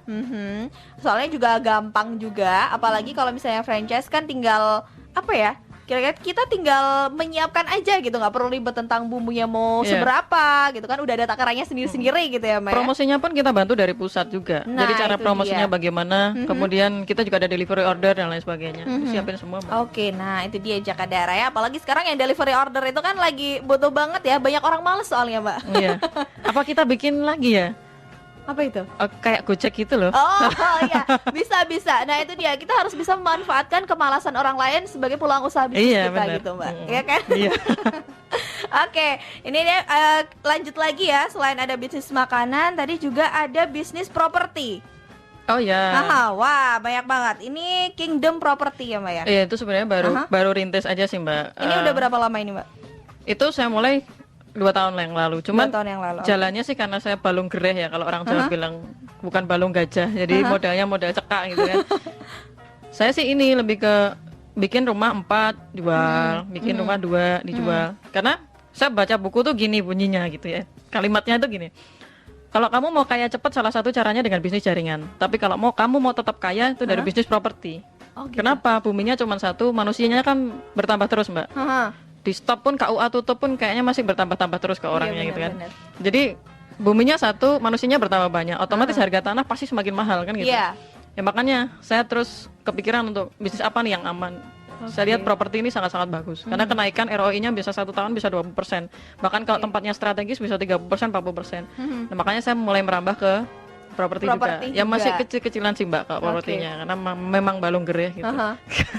Soalnya juga gampang juga, apalagi kalau misalnya franchise kan tinggal apa ya? Kira-kira kita tinggal menyiapkan aja gitu, nggak perlu ribet tentang bumbunya mau seberapa gitu kan, udah ada takarannya sendiri-sendiri gitu ya Mbak. Promosinya pun kita bantu dari pusat juga. Nah, jadi cara itu promosinya dia. bagaimana, kemudian kita juga ada delivery order dan lain sebagainya. Siapin semua Mbak. Oke, nah itu dia Jakadara ya. Apalagi sekarang yang delivery order itu kan lagi butuh banget ya, banyak orang males soalnya Mbak. Iya. Apa kita bikin lagi ya? Apa itu? Kayak Gojek gitu loh. Oh iya, bisa. Nah itu dia, kita harus bisa memanfaatkan kemalasan orang lain sebagai peluang usaha bisnis kita bener. gitu Mbak. Iya kan? Iya. Oke, ini dia lanjut lagi ya. Selain ada bisnis makanan, tadi juga ada bisnis properti. Oh ya. Wah banyak banget. Ini Kingdom Property ya Mbak ya? Iya, itu sebenarnya baru rintis aja sih Mbak. Ini udah berapa lama ini Mbak? Itu saya mulai 2 tahun yang lalu. Cuman 2 tahun yang lalu. jalannya sih karena saya balung gereh ya, kalau orang Jawa bilang, bukan balung gajah. Jadi modalnya modal cekak gitu kan. Saya sih ini lebih ke bikin rumah 4 jual, bikin rumah 2 dijual. Karena saya baca buku tuh gini bunyinya gitu ya. Kalimatnya tuh gini. Kalau kamu mau kaya cepat, salah satu caranya dengan bisnis jaringan. Tapi kalau kamu mau tetap kaya, itu dari bisnis properti. Oh, gitu. Kenapa? Buminya cuma 1, manusianya kan bertambah terus Mbak. Di stop pun, KUA tutup pun kayaknya masih bertambah-tambah terus ke orangnya gitu kan. Jadi buminya 1, manusianya bertambah banyak, otomatis harga tanah pasti semakin mahal kan gitu. Iya. Ya makanya saya terus kepikiran untuk bisnis apa nih yang aman. Saya lihat properti ini sangat-sangat bagus, karena kenaikan ROI-nya bisa 1 tahun bisa 20%. Bahkan kalau tempatnya strategis bisa 30%, 40%. Nah, makanya saya mulai merambah ke properti juga. Yang masih kecil-kecilan sih Mbak kalau propertinya, karena memang balung gereh gitu.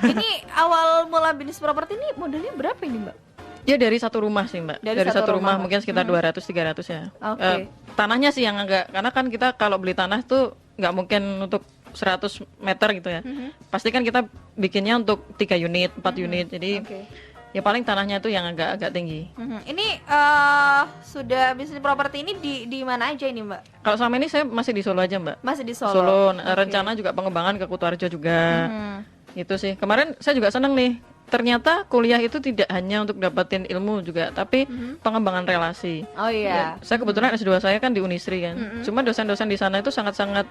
Ini awal mula bisnis properti ini modalnya berapa ini Mbak? Ya dari 1 rumah sih Mbak. Dari satu rumah mungkin sekitar 200-300 ya. Tanahnya sih yang agak, karena kan kita kalau beli tanah tuh nggak mungkin untuk 100 meter gitu ya. Pasti kan kita bikinnya untuk 3 unit, 4 unit. Jadi ya paling tanahnya tuh yang agak tinggi. Ini sudah bisnis properti ini di mana aja ini Mbak? Kalau selama ini saya masih di Solo aja Mbak. Masih di Solo. Rencana juga pengembangan ke Kutoarjo juga. Itu sih. Kemarin saya juga seneng nih. Ternyata kuliah itu tidak hanya untuk dapetin ilmu juga, tapi pengembangan relasi. Oh iya. Ya, saya kebetulan S2 saya kan di Unisri kan. Cuma dosen-dosen di sana itu sangat-sangat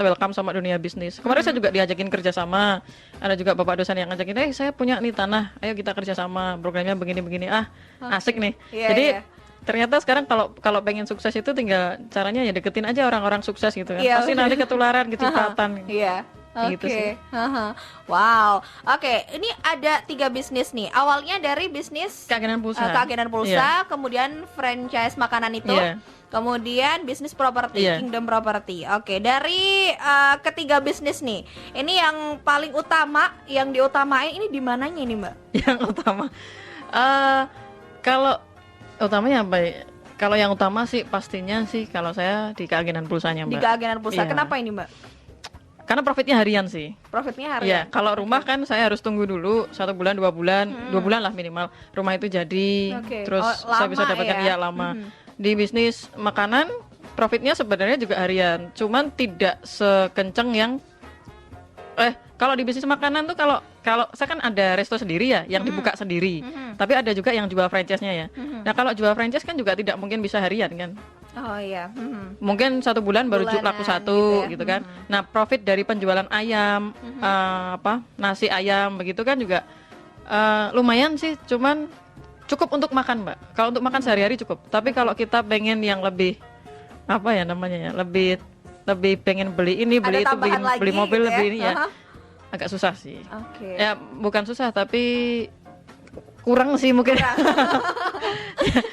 welcome sama dunia bisnis. Kemarin saya juga diajakin kerjasama. Ada juga bapak dosen yang ngajakin, saya punya nih tanah, ayo kita kerjasama. Programnya begini-begini. Asik nih. Jadi ternyata sekarang kalau pengen sukses itu tinggal caranya ya deketin aja orang-orang sukses gitu kan. Pasti nanti ketularan kecepatan. Iya. gitu sih. Haha. Wow. Oke, ini ada 3 bisnis nih. Awalnya dari bisnis Keagenan pulsa. keagenan pulsa, kemudian franchise makanan itu, Iya. kemudian bisnis properti, Iya. Kingdom Property. Oke, dari ketiga bisnis nih, ini yang paling utama, yang diutamain ini di mananya ini, Mbak? Yang utama, kalau utamanya apa ya? Kalau yang utama sih pastinya sih kalau saya di keagenan pulsanya, Di Mbak. keagenan pulsa. Iya. Kenapa ini, Mbak? Karena profitnya harian sih. Profitnya Iya, harian. kalau rumah kan saya harus tunggu dulu 1 bulan, 2 bulan, 2 bulan lah minimal rumah itu jadi, Oke. terus Oh, saya bisa lama dapatkan ya? lama. Di bisnis makanan profitnya sebenarnya juga harian, cuman tidak sekenceng yang kalau di bisnis makanan tuh kalau saya kan ada resto sendiri ya yang dibuka sendiri. Tapi ada juga yang jual franchise-nya ya. Nah, kalau jual franchise kan juga tidak mungkin bisa harian kan. Oh iya. Mungkin 1 bulan baru Bulanan laku 1 gitu ya. gitu kan. Nah, profit dari penjualan ayam, nasi ayam begitu kan juga lumayan sih, cuman cukup untuk makan, Mbak. Kalau untuk makan sehari-hari cukup. Tapi kalau kita pengen yang lebih apa ya namanya ya, lebih pengen beli ini, beli Ada itu, beli, tambahan lagi beli mobil, gitu ya? beli ini ya. Aha. Agak susah sih. Oke. Ya, bukan susah tapi kurang sih mungkin.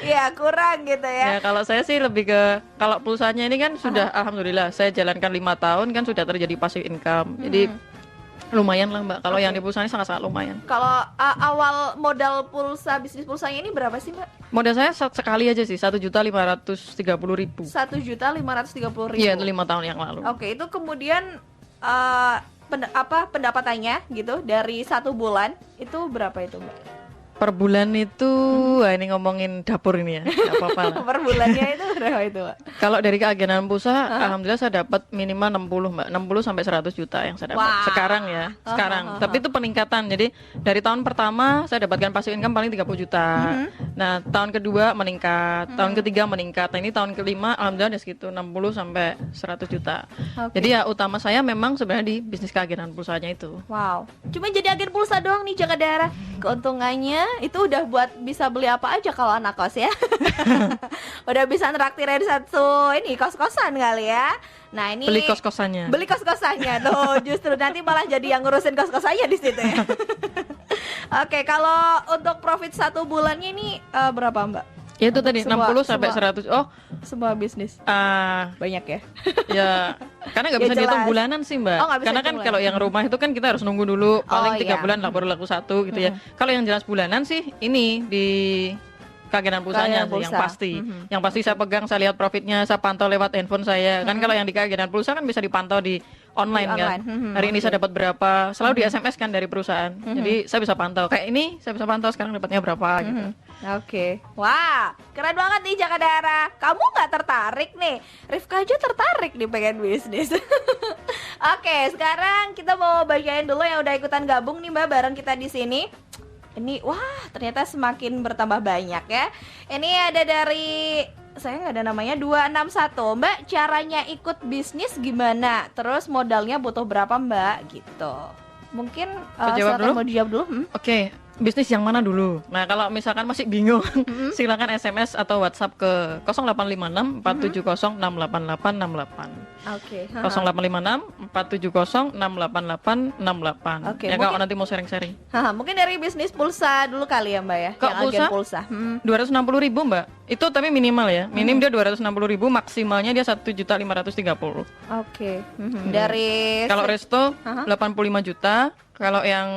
Iya, kurang gitu ya. Ya, kalau saya sih lebih ke kalau pulsanya ini kan sudah alhamdulillah saya jalankan 5 tahun kan sudah terjadi passive income. Jadi lumayan lah, Mbak. Kalau yang di pulsanya sangat-sangat lumayan. Kalau awal modal pulsa, bisnis pulsanya ini berapa sih, Mbak? Modal saya sekali aja sih 1.530.000. 1.530.000. Iya, itu 5 tahun yang lalu. Oke, itu kemudian pendapatannya gitu dari 1 bulan itu berapa itu, Mbak? Per bulan itu wah, ini ngomongin dapur ini ya. Enggak apa-apa lah. Per bulannya itu berapa itu, Mbak? Kalau dari keagenan pulsa alhamdulillah saya dapat minimal 60, Mbak. 60 sampai 100 juta yang saya dapat. Wah. Sekarang ya, sekarang. Tapi itu peningkatan. Jadi dari tahun pertama saya dapatkan passive income paling 30 juta. Nah, tahun kedua meningkat, tahun ketiga meningkat. Nah, ini tahun kelima alhamdulillah udah segitu 60 sampai 100 juta. Oke. Jadi ya utama saya memang sebenarnya di bisnis keagenan pulsanya itu. Wow. Cuma jadi agen pulsa doang nih jaga daerah. Keuntungannya itu udah buat bisa beli apa aja kalau anak kos ya. Udah bisa nraktirin satu ini kos-kosan kali ya. Nah, ini Beli kos-kosannya. Beli kos-kosannya tuh, justru nanti malah jadi yang ngurusin kos-kosannya di situ ya. Oke, kalau untuk profit 1 bulannya ini berapa, Mbak? Ya itu tadi Sebuah- 60 sampai sebuah- 100. Oh, Sebuah bisnis banyak ya. ya karena nggak Ya, bisa dihitung jelas. bulanan sih, Mbak. Oh, nggak bisa Karena kan hitung kalau bulan. yang rumah itu kan kita harus nunggu dulu paling 3 iya. bulan lah baru laku 1 gitu ya. Kalau yang jelas bulanan sih ini di keagenan pulsanya Keagenan sih yang pulsa. pasti. Yang pasti saya pegang, saya lihat profitnya, saya pantau lewat handphone saya. Kan kalau yang di keagenan pulsa kan bisa dipantau di online Di kan. online. Hari ini saya dapat berapa, selalu di SMS kan dari perusahaan. Jadi saya bisa pantau. Kayak ini saya bisa pantau sekarang dapatnya berapa gitu. Oke. Wah, keren banget nih Jaka Dara. Kamu nggak tertarik nih? Rifka aja tertarik nih pengen bisnis. Oke, sekarang kita mau bacain dulu yang udah ikutan gabung nih Mbak bareng kita di sini. Ini wah, ternyata semakin bertambah banyak ya. Ini ada dari saya nggak ada namanya 261. Mbak, caranya ikut bisnis gimana? Terus modalnya butuh berapa, Mbak? Gitu. Mungkin Aku jawab silakan dulu? mau dijawab dulu. Oke, bisnis yang mana dulu? Nah, kalau misalkan masih bingung, silakan SMS atau WhatsApp ke 0856 470 68868. Oke. 0856 470 68868. Oke, Ya, mungkin- kalau nanti mau sharing-sharing. Haha, mungkin dari bisnis pulsa dulu kali ya Mbak ya. Kok yang agen pulsa? pulsa. 260.000, Mbak. Itu tapi minimal ya. Minim dia 260.000, maksimalnya dia 1.530.000. Oke. Dari Kalau resto Aha. 85 juta, kalau yang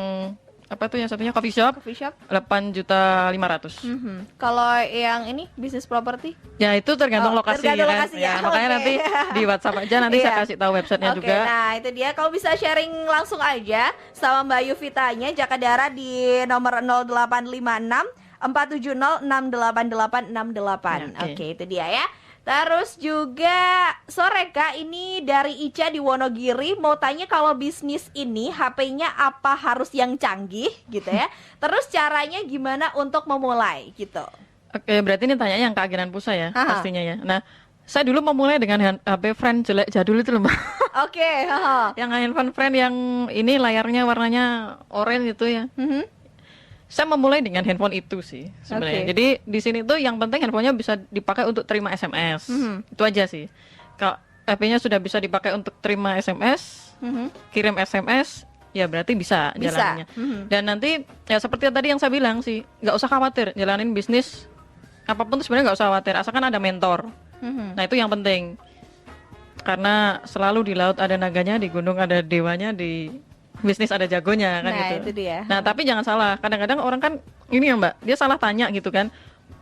apa tuh yang satunya coffee shop coffee shop. 8.500.000. Kalau yang ini bisnis properti. Ya itu tergantung Oh, lokasi tergantung ya kan. lokasinya. Ya, makanya Oke. nanti di WhatsApp aja nanti Iya. saya kasih tahu websitenya Oke, juga. nah itu dia. Kalau bisa sharing langsung aja sama Mbak Yuvitanya Jaka Dara di nomor 0856 470 68868. Oke. Oke, itu dia ya. Terus juga sore Kak, ini dari Ica di Wonogiri mau tanya kalau bisnis ini HP-nya apa harus yang canggih gitu ya. Terus caranya gimana untuk memulai gitu. Oke, berarti ini tanya yang keagenan pulsa ya Aha. pastinya ya. Nah, saya dulu memulai dengan HP friend jelek jadul itu loh, Mbak. Oke, haha. Yang handphone friend yang ini layarnya warnanya oranye itu ya. Saya memulai dengan handphone itu sih sebenarnya. Oke. Jadi di sini tuh yang penting handphonenya bisa dipakai untuk terima SMS. Itu aja sih. Kalau HP-nya sudah bisa dipakai untuk terima SMS, kirim SMS, ya berarti bisa jalanannya. Dan nanti ya seperti tadi yang saya bilang sih, nggak usah khawatir jalanin bisnis apapun tuh sebenarnya nggak usah khawatir, asalkan ada mentor. Nah itu yang penting, karena selalu di laut ada naganya, di gunung ada dewanya, di bisnis ada jagonya kan. Nah, gitu. itu dia. Nah tapi jangan salah, kadang-kadang orang kan ini ya Mbak, dia salah tanya gitu kan,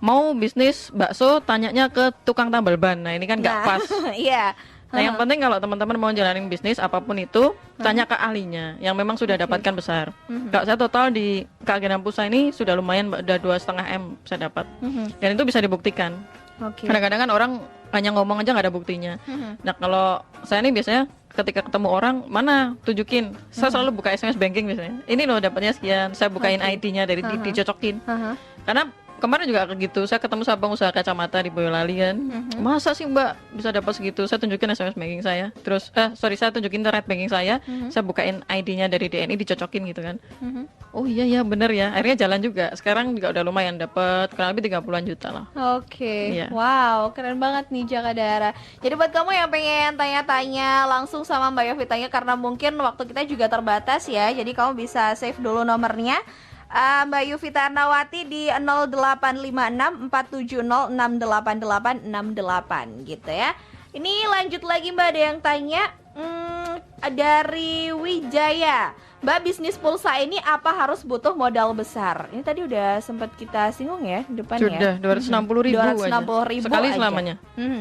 mau bisnis bakso tanyanya ke tukang tambal ban. Nah ini kan nggak pas. Iya. Nah yang penting kalau teman-teman mau jalanin bisnis apapun itu, tanya ke ahlinya yang memang sudah dapatkan besar. Kalau saya total di keagenan Pusat ini sudah lumayan Mbak, udah 2,5 M saya dapat. Dan itu bisa dibuktikan. Kadang-kadang kan orang hanya ngomong aja nggak ada buktinya. Nah kalau saya ini biasanya ketika ketemu orang, mana tunjukin, saya selalu buka SMS banking biasanya, ini loh dapatnya sekian, saya bukain ID-nya dari dicocokin. Karena kemarin juga kayak gitu, saya ketemu sama pengusaha kacamata di Boyolali kan, masa sih Mbak bisa dapat segitu, saya tunjukin SMS banking saya, terus saya tunjukin internet banking saya bukain ID-nya dari DNI, dicocokin gitu kan. Oh iya ya bener ya, akhirnya jalan juga, sekarang juga udah lumayan dapat kurang lebih 30-an juta lah. Iya. Wow, keren banget nih Jaka Dara. Jadi buat kamu yang pengen tanya-tanya langsung sama Mbak Yovitanya, karena mungkin waktu kita juga terbatas ya, jadi kamu bisa save dulu nomornya. Mbak Yovita Arnawati di 085647068868 gitu ya. Ini lanjut lagi Mbak, ada yang tanya dari Wijaya, Mbak, bisnis pulsa ini apa harus butuh modal besar? Ini tadi udah sempat kita singgung ya depannya. Sudah 260.000 260.000 sekali aja. selamanya.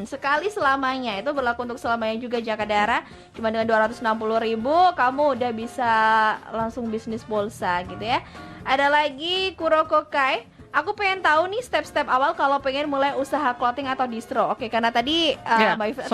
Sekali selamanya, itu berlaku untuk selamanya juga Jaka Dara. Cuma dengan 260.000 kamu udah bisa langsung bisnis pulsa gitu ya. Ada lagi Kurokokai, aku pengen tahu nih step-step awal kalau pengen mulai usaha clothing atau distro. Oke, karena tadi Mbak Yovita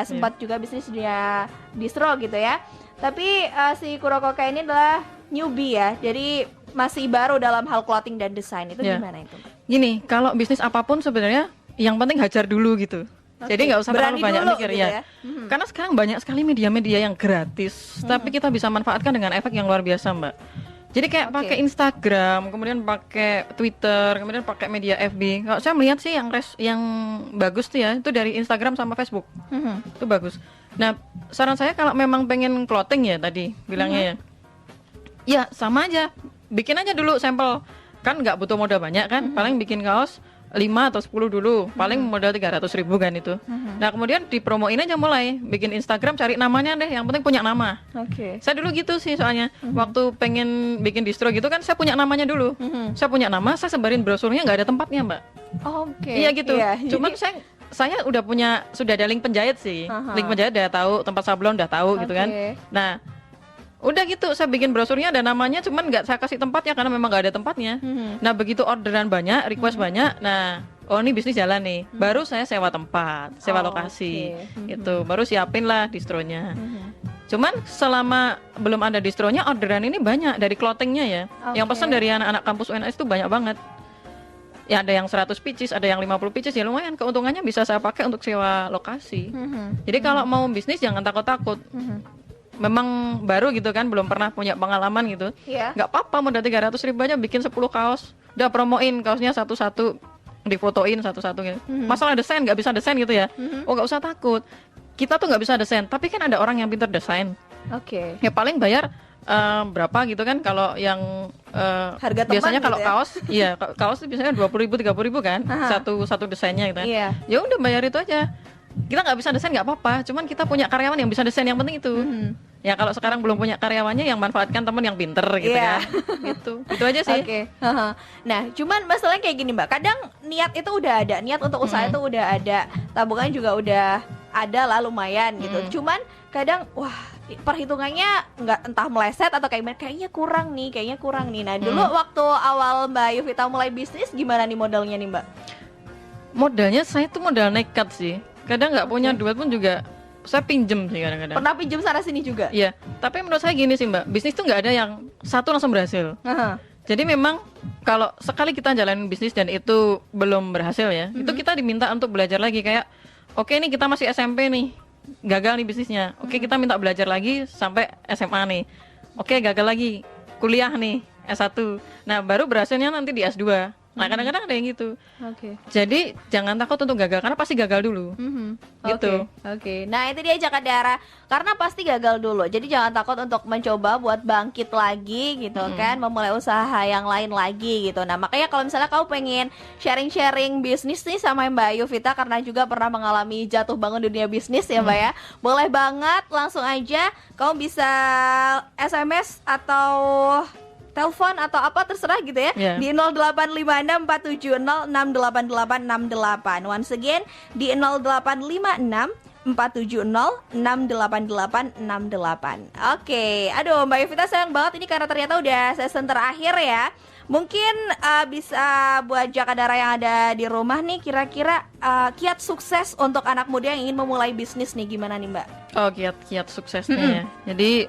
sempat juga bisnis dia distro gitu ya. Tapi si Kurokokai ini adalah newbie ya, jadi masih baru dalam hal clothing dan desain. Itu gimana itu? Gini, kalau bisnis apapun sebenarnya yang penting hajar dulu gitu. Jadi nggak usah terlalu banyak mikir gitu ya. Karena sekarang banyak sekali media-media yang gratis, tapi kita bisa manfaatkan dengan efek yang luar biasa Mbak. Jadi kayak pakai Instagram, kemudian pakai Twitter, kemudian pakai media FB. Kalau saya melihat sih yang bagus tuh ya, itu dari Instagram sama Facebook. Itu bagus. Nah, saran saya kalau memang pengen clothing ya tadi bilangnya ya sama aja. Bikin aja dulu sampel. Kan nggak butuh modal banyak kan, paling bikin kaos 5 atau 10 dulu, paling modal 300.000 kan itu. Nah kemudian dipromoin aja, mulai bikin Instagram, cari namanya deh, yang penting punya nama. Saya dulu gitu sih soalnya, waktu pengen bikin distro gitu kan, saya punya namanya dulu. Saya punya nama, saya sebarin brosurnya, nggak ada tempatnya Mbak. Iya gitu. Cuman saya sudah ada link penjahit sih. Link penjahit udah tahu, tempat sablon udah tahu gitu kan. Nah udah gitu, saya bikin brosurnya ada namanya, cuman nggak saya kasih tempatnya karena memang nggak ada tempatnya. Nah begitu orderan banyak, request banyak, nah ini bisnis jalan nih, baru saya sewa tempat, sewa lokasi, itu baru siapin lah distronya. Cuman selama belum ada distronya, orderan ini banyak dari clothingnya ya. Yang pesan dari anak-anak kampus UNS itu banyak banget. Ya ada yang 100 pieces, ada yang 50 pieces, ya lumayan, keuntungannya bisa saya pakai untuk sewa lokasi. Jadi kalau mau bisnis jangan takut-takut. Memang baru gitu kan, belum pernah punya pengalaman gitu, nggak apa-apa, modal 300.000 aja bikin 10 kaos, udah promoin kaosnya satu-satu, difotoin satu-satu gitu. Masalah desain, nggak bisa desain gitu ya, nggak usah takut, kita tuh nggak bisa desain, tapi kan ada orang yang pintar desain. Ya paling bayar berapa gitu kan, kalau yang harga biasanya gitu kalau kaos, iya kaos itu biasanya 20.000 30.000 kan, satu desainnya gitu kan. Ya udah bayar itu aja. Kita nggak bisa desain nggak apa-apa, cuman kita punya karyawan yang bisa desain, yang penting itu. Ya kalau sekarang belum punya karyawannya, yang manfaatkan teman yang pinter gitu kan. Gitu aja sih. Nah cuman masalahnya kayak gini Mbak, kadang niat itu udah ada, niat untuk usaha itu udah ada, tabungan juga udah ada lah lumayan gitu. Cuman kadang perhitungannya nggak, entah meleset atau kayaknya kurang nih. Nah dulu waktu awal Mbak Yovita mulai bisnis, gimana nih modalnya nih Mbak? Modalnya saya tuh modal nekat sih. Kadang nggak punya duit pun juga saya pinjem sih kadang-kadang. Pernah pinjem sana sini juga? Iya, tapi menurut saya gini sih Mbak, bisnis tuh nggak ada yang satu langsung berhasil. Jadi memang kalau sekali kita jalanin bisnis dan itu belum berhasil ya, itu kita diminta untuk belajar lagi. Kayak oke nih kita masih SMP nih, gagal nih bisnisnya, oke kita minta belajar lagi sampai SMA nih, oke gagal lagi, kuliah nih S1, nah baru berhasilnya nanti di S2. Nah kadang-kadang ada yang gitu. Oke. Jadi jangan takut untuk gagal karena pasti gagal dulu. Gitu. Oke. Nah itu dia Jaka Dara, karena pasti gagal dulu. Jadi jangan takut untuk mencoba buat bangkit lagi gitu kan, memulai usaha yang lain lagi gitu. Nah makanya kalau misalnya kamu pengen sharing-sharing bisnis nih sama Mbak Yovita, karena juga pernah mengalami jatuh bangun dunia bisnis ya Mbak ya, boleh banget langsung aja kamu bisa SMS atau telepon atau apa terserah gitu ya, di 085647068868. Once again di 085647068868. Oke, aduh Mbak Yovita sayang banget ini karena ternyata udah season terakhir ya. Mungkin bisa buat Jaka Dara yang ada di rumah nih, kira-kira kiat sukses untuk anak muda yang ingin memulai bisnis nih gimana nih Mbak? Oh kiat suksesnya ya. Jadi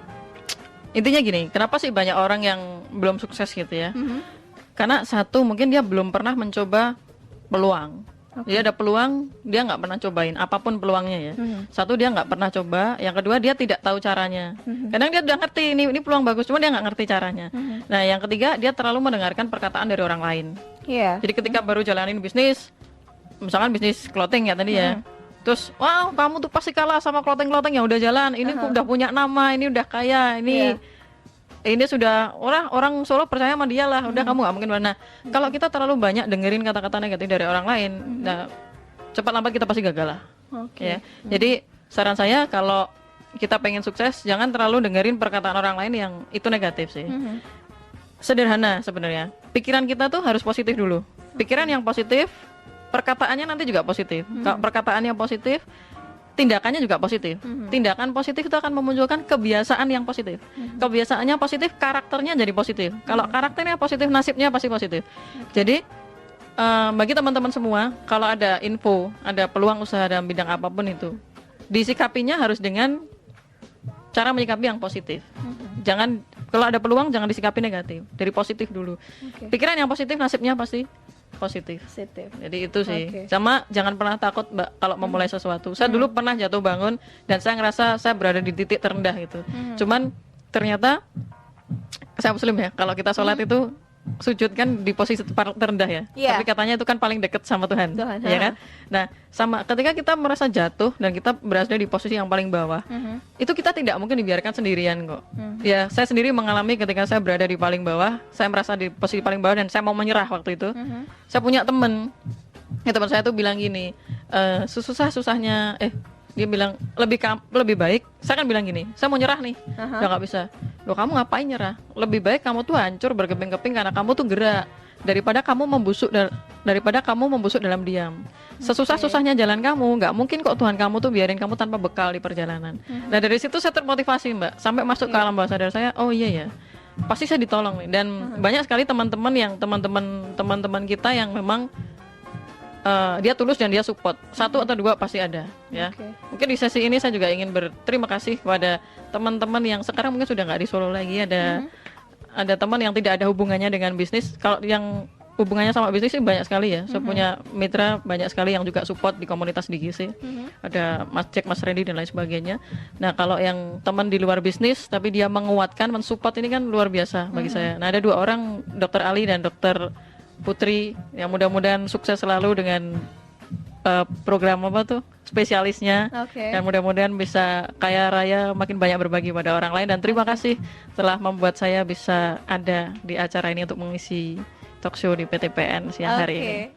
intinya gini, kenapa sih banyak orang yang belum sukses gitu ya? Karena satu, mungkin dia belum pernah mencoba peluang. Dia ada peluang, dia nggak pernah cobain apapun peluangnya ya. Satu, dia nggak pernah coba. Yang kedua, dia tidak tahu caranya. Kadang dia udah ngerti ini peluang bagus, cuma dia nggak ngerti caranya. Nah yang ketiga, dia terlalu mendengarkan perkataan dari orang lain. Jadi ketika baru jalanin bisnis, misalkan bisnis clothing ya tadi ya, terus wow kamu tuh pasti kalah sama clothing yang udah jalan, ini udah punya nama, ini udah kaya, ini sudah orang Solo percaya sama dia lah, udah kamu gak mungkin. Nah kalau kita terlalu banyak dengerin kata-kata negatif dari orang lain, nah cepat lambat kita pasti gagal lah. Ya. Jadi saran saya kalau kita pengen sukses, jangan terlalu dengerin perkataan orang lain yang itu negatif sih. Sederhana sebenarnya, pikiran kita tuh harus positif dulu. Pikiran yang positif, perkataannya nanti juga positif. Kalau perkataannya positif, tindakannya juga positif. Tindakan positif itu akan memunculkan kebiasaan yang positif. Kebiasaannya positif, karakternya jadi positif. Kalau karakternya positif, nasibnya pasti positif. Jadi bagi teman-teman semua, kalau ada info, ada peluang usaha dalam bidang apapun itu, disikapinya harus dengan cara menyikapi yang positif. Jangan, kalau ada peluang jangan disikapi negatif, dari positif dulu. Pikiran yang positif, nasibnya pasti positif. Jadi itu sih. Sama jangan pernah takut Mbak kalau memulai sesuatu. Saya dulu pernah jatuh bangun dan saya ngerasa saya berada di titik terendah gitu. Cuman ternyata saya muslim ya. Kalau kita sholat itu sujud kan di posisi terendah ya. Tapi katanya itu kan paling dekat sama Tuhan. Ya kan? Nah, sama ketika kita merasa jatuh dan kita berada di posisi yang paling bawah, itu kita tidak mungkin dibiarkan sendirian kok. Ya, saya sendiri mengalami ketika saya berada di paling bawah, saya merasa di posisi paling bawah dan saya mau menyerah waktu itu. Saya punya teman. Ya, teman saya tuh bilang gini, susah-susahnya dia bilang lebih baik, saya kan bilang gini, saya mau nyerah nih, udah nggak bisa. Loh kamu ngapain nyerah? Lebih baik kamu tuh hancur berkeping-keping karena kamu tuh gerak daripada kamu membusuk dalam diam. Sesusah-susahnya jalan kamu, nggak mungkin kok Tuhan kamu tuh biarin kamu tanpa bekal di perjalanan. Nah dari situ saya termotivasi Mbak, sampai masuk ke alam bawah sadar saya, oh iya ya, pasti saya ditolong nih. Dan banyak sekali teman-teman kita yang memang dia tulus dan dia support. Satu atau dua pasti ada ya. Mungkin di sesi ini saya juga ingin berterima kasih kepada teman-teman yang sekarang mungkin sudah nggak di Solo lagi. Ada teman yang tidak ada hubungannya dengan bisnis. Kalau yang hubungannya sama bisnis sih banyak sekali ya. Saya punya mitra banyak sekali yang juga support di komunitas di GC. Ada Mas Jack, Mas Randy dan lain sebagainya. Nah kalau yang teman di luar bisnis tapi dia menguatkan, mensupport, ini kan luar biasa bagi saya. Nah ada 2 orang, Dr. Ali dan Dr. Putri, yang mudah-mudahan sukses selalu dengan program spesialisnya, dan mudah-mudahan bisa kaya raya, makin banyak berbagi pada orang lain. Dan terima kasih telah membuat saya bisa ada di acara ini untuk mengisi talk show di PTPN siang hari ini.